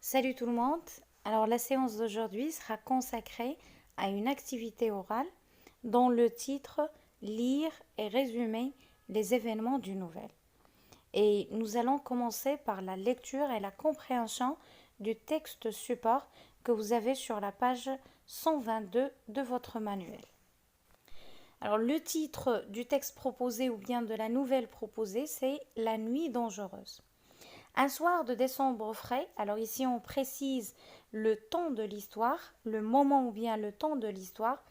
Salut tout le monde. Alors la séance d'aujourd'hui sera consacrée à une activité orale dont le titre Lire et résumer les événements d'une nouvelle. Et nous allons commencer par la lecture et la compréhension du texte support que vous avez sur la page 122 de votre manuel. Alors le titre du texte proposé ou bien de la nouvelle proposée, c'est La nuit dangereuse. Un soir de décembre frais, alors ici on précise le temps de l'histoire, le moment ou bien le temps de l'histoire,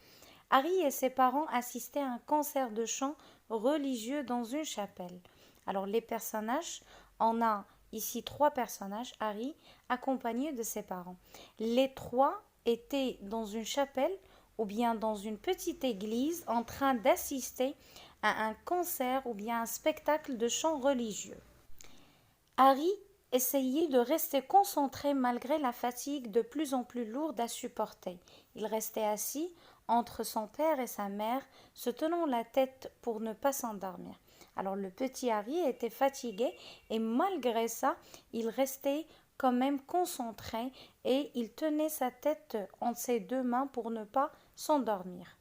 Harry et ses parents assistaient à un concert de chant religieux dans une chapelle. Alors les personnages, on a ici trois personnages, Harry accompagné de ses parents. Les trois étaient dans une chapelle ou bien dans une petite église en train d'assister à un concert ou bien un spectacle de chant religieux. Harry essayait de rester concentré malgré la fatigue de plus en plus lourde à supporter. Il restait assis entre son père et sa mère, se tenant la tête pour ne pas s'endormir. Alors le petit Harry était fatigué et malgré ça, il restait quand même concentré et il tenait sa tête entre ses deux mains pour ne pas s'endormir.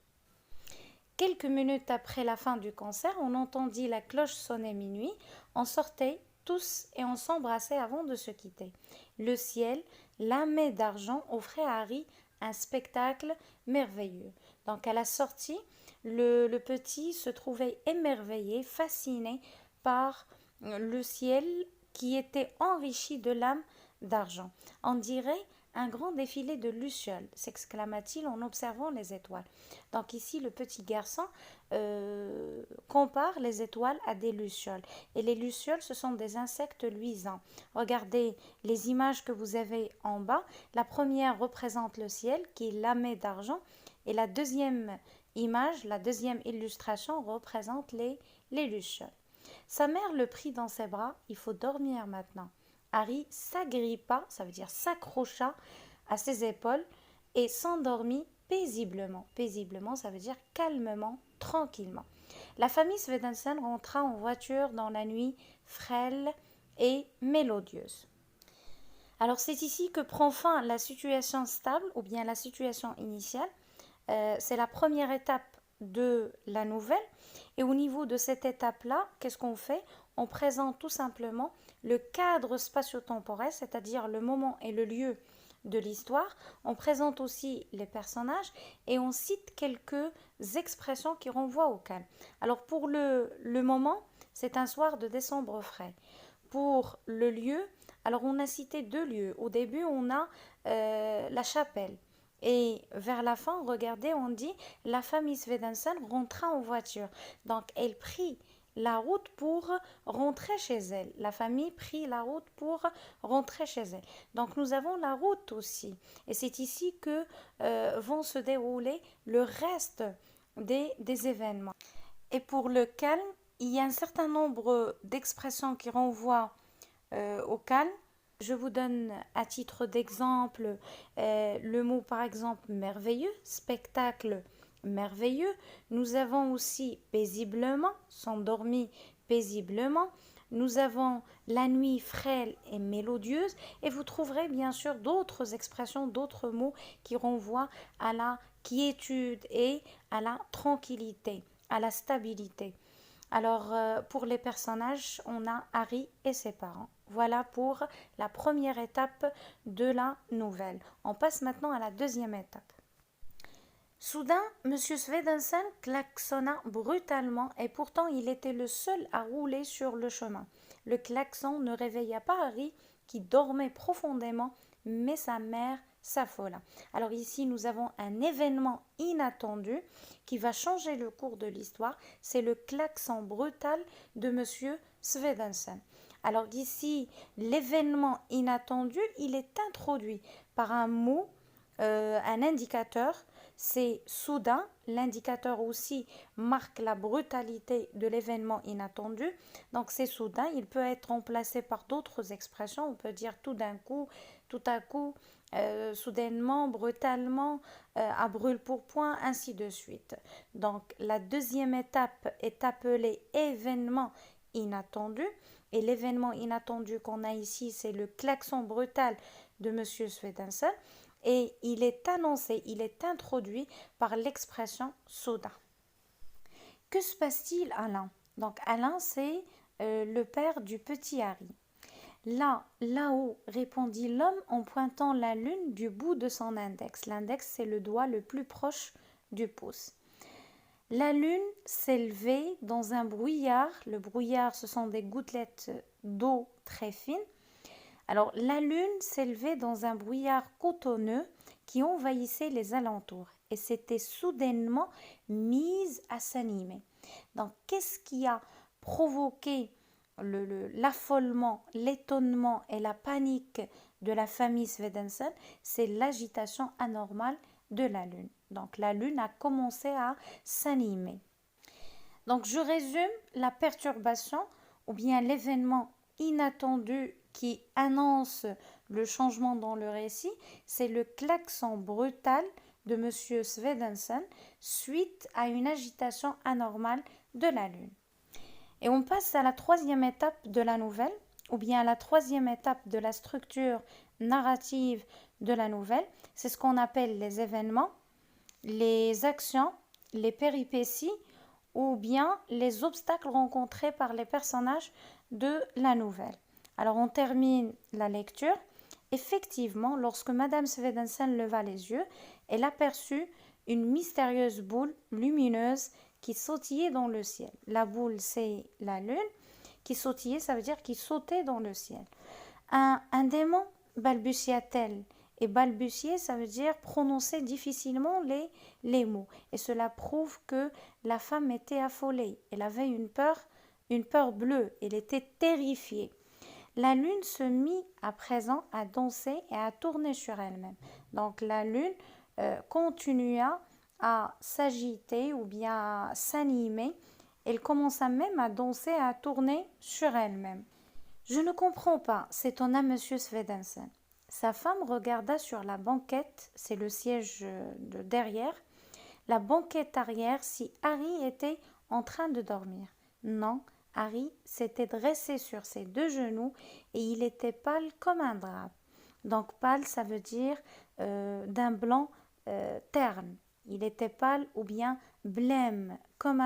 Quelques minutes après la fin du concert, on entendit la cloche sonner minuit. On sortait tous et on s'embrassait avant de se quitter. Le ciel, lamé d'argent, offrait à Harry un spectacle merveilleux. Donc à la sortie, le petit se trouvait émerveillé, fasciné par le ciel qui était enrichi de lames d'argent. On dirait un grand défilé de lucioles, s'exclama-t-il en observant les étoiles. Donc ici, le petit garçon compare les étoiles à des lucioles. Et les lucioles, ce sont des insectes luisants. Regardez les images que vous avez en bas. La première représente le ciel, qui est lamé d'argent. Et la deuxième image, la deuxième illustration, représente les lucioles. Sa mère le prit dans ses bras. Il faut dormir maintenant. Harry s'agrippa, ça veut dire s'accrocha à ses épaules et s'endormit paisiblement. Paisiblement, ça veut dire calmement, tranquillement. La famille Swedensen rentra en voiture dans la nuit frêle et mélodieuse. Alors c'est ici que prend fin la situation stable ou bien la situation initiale. C'est la première étape de la nouvelle. Et au niveau de cette étape-là, qu'est-ce qu'on fait? On présente tout simplement le cadre spatio-temporel, c'est-à-dire le moment et le lieu de l'histoire. On présente aussi les personnages et on cite quelques expressions qui renvoient au calme. Alors pour le moment, c'est un soir de décembre frais. Pour le lieu, alors on a cité deux lieux. Au début, on a la chapelle. Et vers la fin, regardez, on dit la famille Swedensen rentra en voiture. Donc, elle prit la route pour rentrer chez elle. La famille prit la route pour rentrer chez elle. Donc, nous avons la route aussi. Et c'est ici que vont se dérouler le reste des événements. Et pour le calme, il y a un certain nombre d'expressions qui renvoient au calme. Je vous donne à titre d'exemple le mot par exemple merveilleux, spectacle merveilleux. Nous avons aussi paisiblement, s'endormi paisiblement. Nous avons la nuit frêle et mélodieuse et vous trouverez bien sûr d'autres expressions, d'autres mots qui renvoient à la quiétude et à la tranquillité, à la stabilité. Alors, pour les personnages, on a Harry et ses parents. Voilà pour la première étape de la nouvelle. On passe maintenant à la deuxième étape. Soudain, Monsieur Swedensen klaxonna brutalement et pourtant il était le seul à rouler sur le chemin. Le klaxon ne réveilla pas Harry qui dormait profondément, mais sa mère s'affola. Alors ici, nous avons un événement inattendu qui va changer le cours de l'histoire. C'est le klaxon brutal de Monsieur Swedensen. Alors ici, l'événement inattendu, il est introduit par un mot, un indicateur, c'est soudain. L'indicateur aussi marque la brutalité de l'événement inattendu. Donc c'est soudain. Il peut être remplacé par d'autres expressions. On peut dire tout d'un coup, tout à coup, soudainement, brutalement, à brûle-pourpoint, ainsi de suite. Donc la deuxième étape est appelée événement inattendu. Et l'événement inattendu qu'on a ici, c'est le klaxon brutal de Monsieur Swedensen. Et il est annoncé, il est introduit par l'expression soudain. Que se passe-t-il, Alain? Donc Alain, c'est le père du petit Harry. Là-haut, répondit l'homme en pointant la lune du bout de son index. L'index, c'est le doigt le plus proche du pouce. La lune s'élevait dans un brouillard. Le brouillard, ce sont des gouttelettes d'eau très fines. Alors, la lune s'élevait dans un brouillard cotonneux qui envahissait les alentours et s'était soudainement mise à s'animer. Donc, qu'est-ce qui a provoqué l'affolement, l'étonnement et la panique de la famille Swedensen? C'est l'agitation anormale de la lune. Donc, la lune a commencé à s'animer. Donc, je résume la perturbation ou bien l'événement inattendu qui annonce le changement dans le récit, c'est le klaxon brutal de Monsieur Swedensen suite à une agitation anormale de la lune. Et on passe à la troisième étape de la nouvelle, ou bien à la troisième étape de la structure narrative de la nouvelle. C'est ce qu'on appelle les événements, les actions, les péripéties, ou bien les obstacles rencontrés par les personnages de la nouvelle. Alors on termine la lecture. Effectivement, lorsque Madame Swedensen leva les yeux, elle aperçut une mystérieuse boule lumineuse qui sautillait dans le ciel. La boule, c'est la lune. Qui sautillait, ça veut dire qui sautait dans le ciel. Un démon, balbutia-t-elle. Et balbutier, ça veut dire prononcer difficilement les mots. Et cela prouve que la femme était affolée. Elle avait une peur bleue. Elle était terrifiée. La lune se mit à présent à danser et à tourner sur elle-même. Donc la lune continua à s'agiter ou bien à s'animer. Elle commença même à danser et à tourner sur elle-même. Je ne comprends pas, s'étonna Monsieur Swedensen. Sa femme regarda sur la banquette, c'est le siège de derrière, la banquette arrière si Harry était en train de dormir. Non, Harry s'était dressé sur ses deux genoux et il était pâle comme un drap. Donc pâle, ça veut dire d'un blanc terne. Il était pâle ou bien blême, comme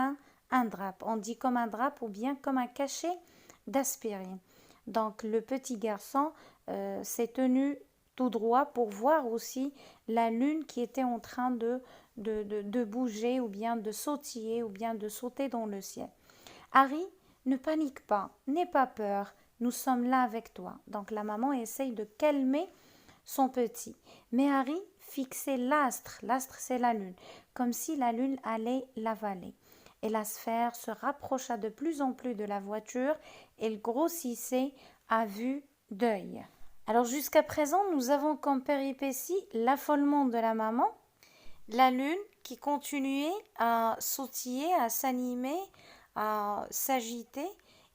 un drap. On dit comme un drap ou bien comme un cachet d'aspirine. Donc le petit garçon s'est tenu tout droit pour voir aussi la lune qui était en train de bouger ou bien de sautiller ou bien de sauter dans le ciel. Harry, ne panique pas, n'aie pas peur, nous sommes là avec toi. Donc la maman essaye de calmer son petit. Mais Harry fixait l'astre c'est la lune, comme si la lune allait l'avaler. Et la sphère se rapprocha de plus en plus de la voiture, elle grossissait à vue d'œil. Alors jusqu'à présent, nous avons comme péripétie l'affolement de la maman, la lune qui continuait à sautiller, à s'animer, à s'agiter,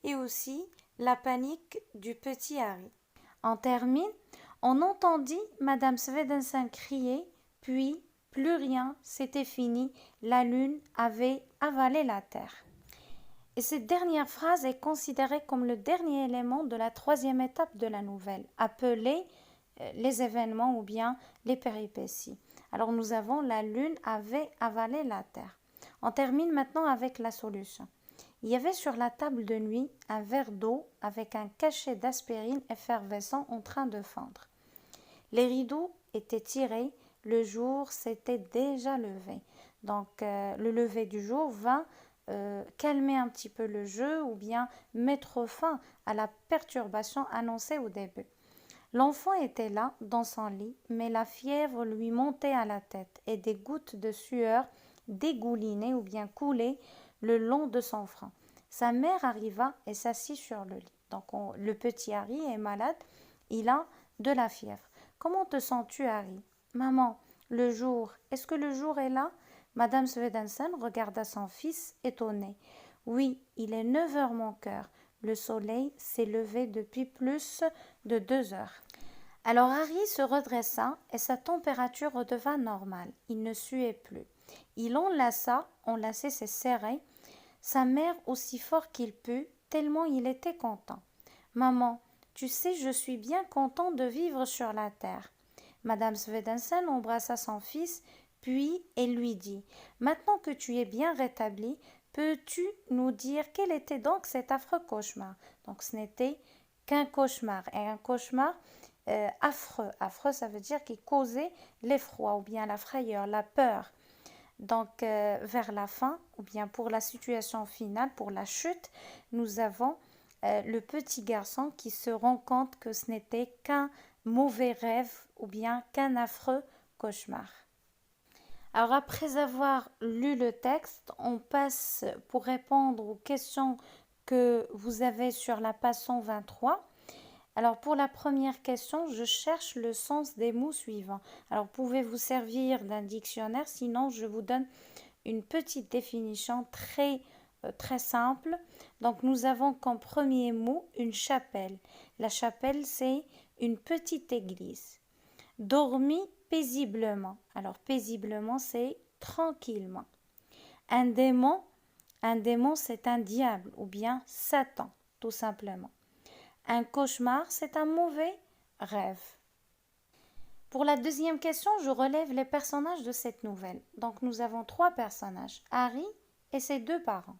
et aussi la panique du petit Harry. En termine, on entendit Madame Swedensen crier, puis plus rien, c'était fini, la lune avait avalé la terre. Et cette dernière phrase est considérée comme le dernier élément de la troisième étape de la nouvelle, appelée les événements ou bien les péripéties. Alors nous avons la lune avait avalé la terre. On termine maintenant avec la solution. Il y avait sur la table de nuit un verre d'eau avec un cachet d'aspirine effervescent en train de fondre. Les rideaux étaient tirés, le jour s'était déjà levé. Donc le lever du jour vint calmer un petit peu le jeu ou bien mettre fin à la perturbation annoncée au début. L'enfant était là, dans son lit, mais la fièvre lui montait à la tête et des gouttes de sueur dégoulinaient ou bien coulaient le long de son front. Sa mère arriva et s'assit sur le lit. Donc le petit Harry est malade, il a de la fièvre. Comment te sens-tu, Harry? Maman, le jour, est-ce que le jour est là? Madame Swedensen regarda son fils étonnée. Oui, il est 9 heures, mon cœur. Le soleil s'est levé depuis plus de 2 heures. Alors Harry se redressa et sa température redevint normale. Il ne suait plus. Il enlaçait, c'est serré, sa mère aussi fort qu'il put, tellement il était content. Maman, tu sais, je suis bien content de vivre sur la terre. Madame Swedensen embrassa son fils, puis elle lui dit: Maintenant que tu es bien rétabli, peux-tu nous dire quel était donc cet affreux cauchemar? Donc ce n'était qu'un cauchemar, et un cauchemar affreux. Affreux, ça veut dire qu'il causait l'effroi ou bien la frayeur, la peur. Donc vers la fin, ou bien pour la situation finale, pour la chute, nous avons le petit garçon qui se rend compte que ce n'était qu'un mauvais rêve ou bien qu'un affreux cauchemar. Alors après avoir lu le texte, on passe pour répondre aux questions que vous avez sur la page 123. Alors pour la première question, je cherche le sens des mots suivants. Alors vous pouvez vous servir d'un dictionnaire, sinon je vous donne une petite définition très simple. Donc nous avons comme premier mot une chapelle. La chapelle, c'est une petite église. Dormi paisiblement. Alors paisiblement, c'est tranquillement. Un démon, c'est un diable ou bien Satan, tout simplement. Un cauchemar, c'est un mauvais rêve. Pour la deuxième question, je relève les personnages de cette nouvelle. Donc nous avons 3 personnages, Harry et ses 2 parents.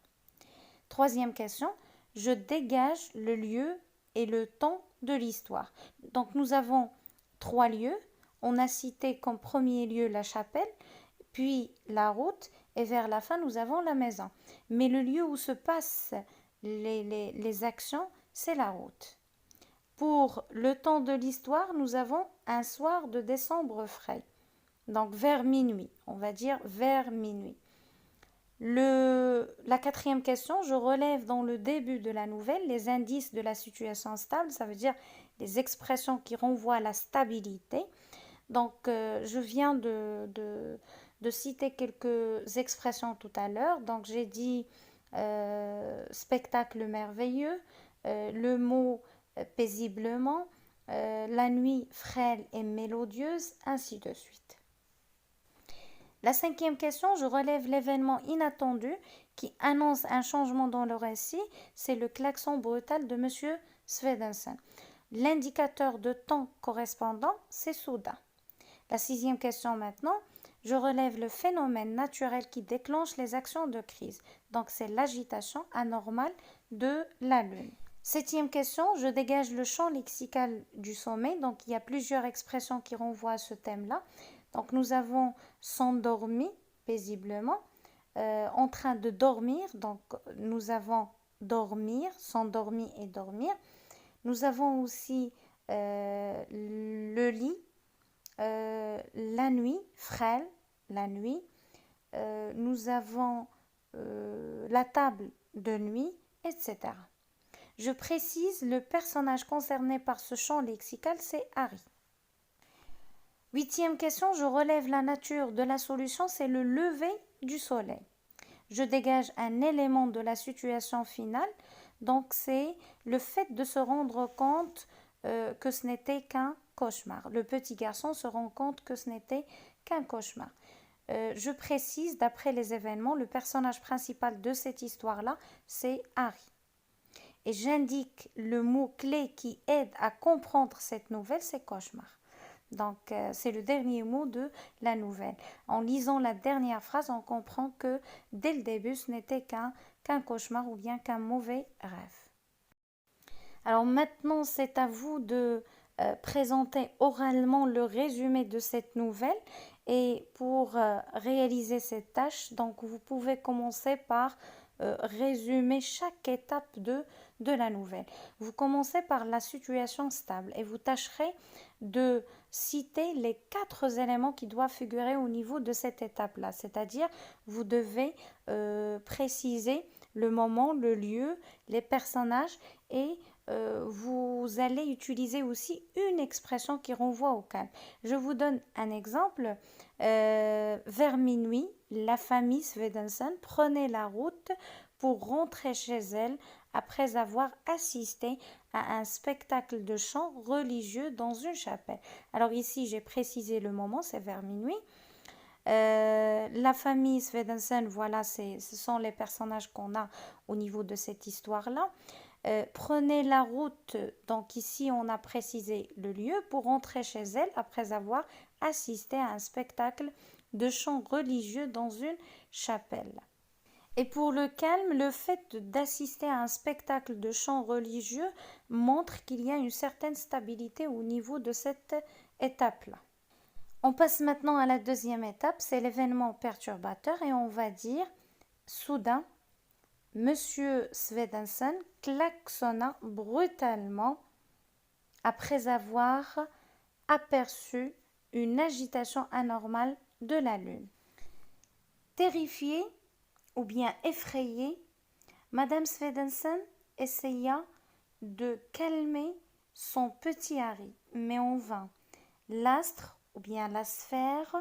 Troisième question, je dégage le lieu et le temps de l'histoire. Donc nous avons 3 lieux. On a cité comme premier lieu la chapelle, puis la route, et vers la fin nous avons la maison. Mais le lieu où se passent les actions, c'est la route. Pour le temps de l'histoire, nous avons un soir de décembre frais. Donc vers minuit, on va dire vers minuit. La quatrième question, je relève dans le début de la nouvelle les indices de la situation stable, ça veut dire les expressions qui renvoient à la stabilité. Donc je viens de citer quelques expressions tout à l'heure. Donc j'ai dit spectacle merveilleux, le mot paisiblement, la nuit frêle et mélodieuse, ainsi de suite. La cinquième question, je relève l'événement inattendu qui annonce un changement dans le récit, c'est le klaxon brutal de M. Swedensen. L'indicateur de temps correspondant, c'est soudain. La sixième question maintenant, je relève le phénomène naturel qui déclenche les actions de crise. Donc c'est l'agitation anormale de la Lune. Septième question, je dégage le champ lexical du sommet. Donc il y a plusieurs expressions qui renvoient à ce thème-là. Donc nous avons s'endormi paisiblement, en train de dormir. Donc nous avons dormir, s'endormi et dormir. Nous avons aussi le lit, la nuit, frêle, la nuit. Nous avons la table de nuit, etc. Je précise, le personnage concerné par ce champ lexical, c'est Harry. Huitième question, je relève la nature de la solution, c'est le lever du soleil. Je dégage un élément de la situation finale, donc c'est le fait de se rendre compte que ce n'était qu'un cauchemar. Le petit garçon se rend compte que ce n'était qu'un cauchemar. Je précise, d'après les événements, le personnage principal de cette histoire-là, c'est Harry. Et j'indique le mot-clé qui aide à comprendre cette nouvelle, c'est cauchemar. Donc, c'est le dernier mot de la nouvelle. En lisant la dernière phrase, on comprend que dès le début, ce n'était qu'un cauchemar ou bien qu'un mauvais rêve. Alors maintenant, c'est à vous de présenter oralement le résumé de cette nouvelle. Et pour réaliser cette tâche, donc vous pouvez commencer par résumer chaque étape de la nouvelle. Vous commencez par la situation stable et vous tâcherez de citer les 4 éléments qui doivent figurer au niveau de cette étape-là. C'est-à-dire, vous devez préciser le moment, le lieu, les personnages et vous allez utiliser aussi une expression qui renvoie au calme. Je vous donne un exemple. Vers minuit, la famille Swedensen prenait la route pour rentrer chez elle après avoir assisté à un spectacle de chant religieux dans une chapelle. Alors ici, j'ai précisé le moment, c'est vers minuit. La famille Swedensen, voilà, ce sont les personnages qu'on a au niveau de cette histoire-là. Prenez la route, donc ici on a précisé le lieu, pour rentrer chez elle après avoir assisté à un spectacle de chant religieux dans une chapelle. Et pour le calme, le fait d'assister à un spectacle de chant religieux montre qu'il y a une certaine stabilité au niveau de cette étape-là. On passe maintenant à la deuxième étape, c'est l'événement perturbateur et on va dire soudain, Monsieur Swedensen klaxonna brutalement après avoir aperçu une agitation anormale de la lune. Terrifiée ou bien effrayée, Madame Swedensen essaya de calmer son petit Harry, mais en vain. L'astre ou bien la sphère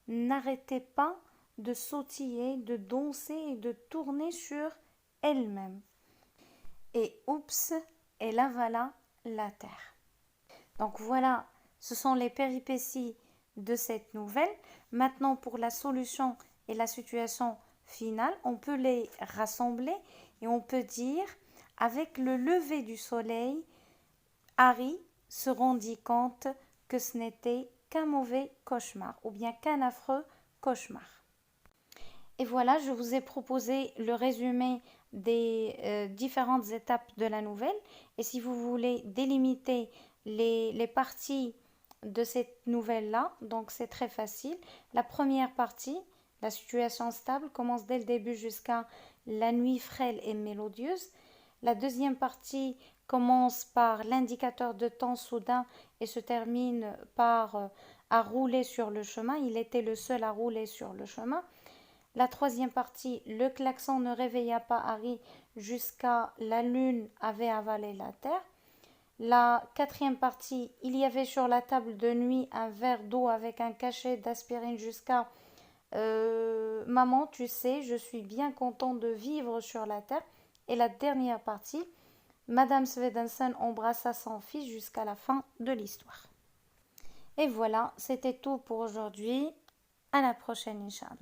n'arrêtait pas de sautiller, de danser et de tourner sur elle-même. Et oups, elle avala la terre. Donc voilà, ce sont les péripéties de cette nouvelle. Maintenant, pour la solution et la situation finale, on peut les rassembler et on peut dire, avec le lever du soleil, Harry se rendit compte que ce n'était qu'un mauvais cauchemar ou bien qu'un affreux cauchemar. Et voilà, je vous ai proposé le résumé des différentes étapes de la nouvelle. Et si vous voulez délimiter les parties de cette nouvelle-là, donc c'est très facile. La première partie, la situation stable, commence dès le début jusqu'à la nuit frêle et mélodieuse. La deuxième partie commence par l'indicateur de temps soudain et se termine par à rouler sur le chemin. Il était le seul à rouler sur le chemin. La troisième partie, le klaxon ne réveilla pas Harry jusqu'à la lune avait avalé la terre. La quatrième partie, il y avait sur la table de nuit un verre d'eau avec un cachet d'aspirine jusqu'à maman, tu sais, je suis bien content de vivre sur la terre. Et la dernière partie, Madame Swedensen embrassa son fils jusqu'à la fin de l'histoire. Et voilà, c'était tout pour aujourd'hui. À la prochaine, Inch'Allah.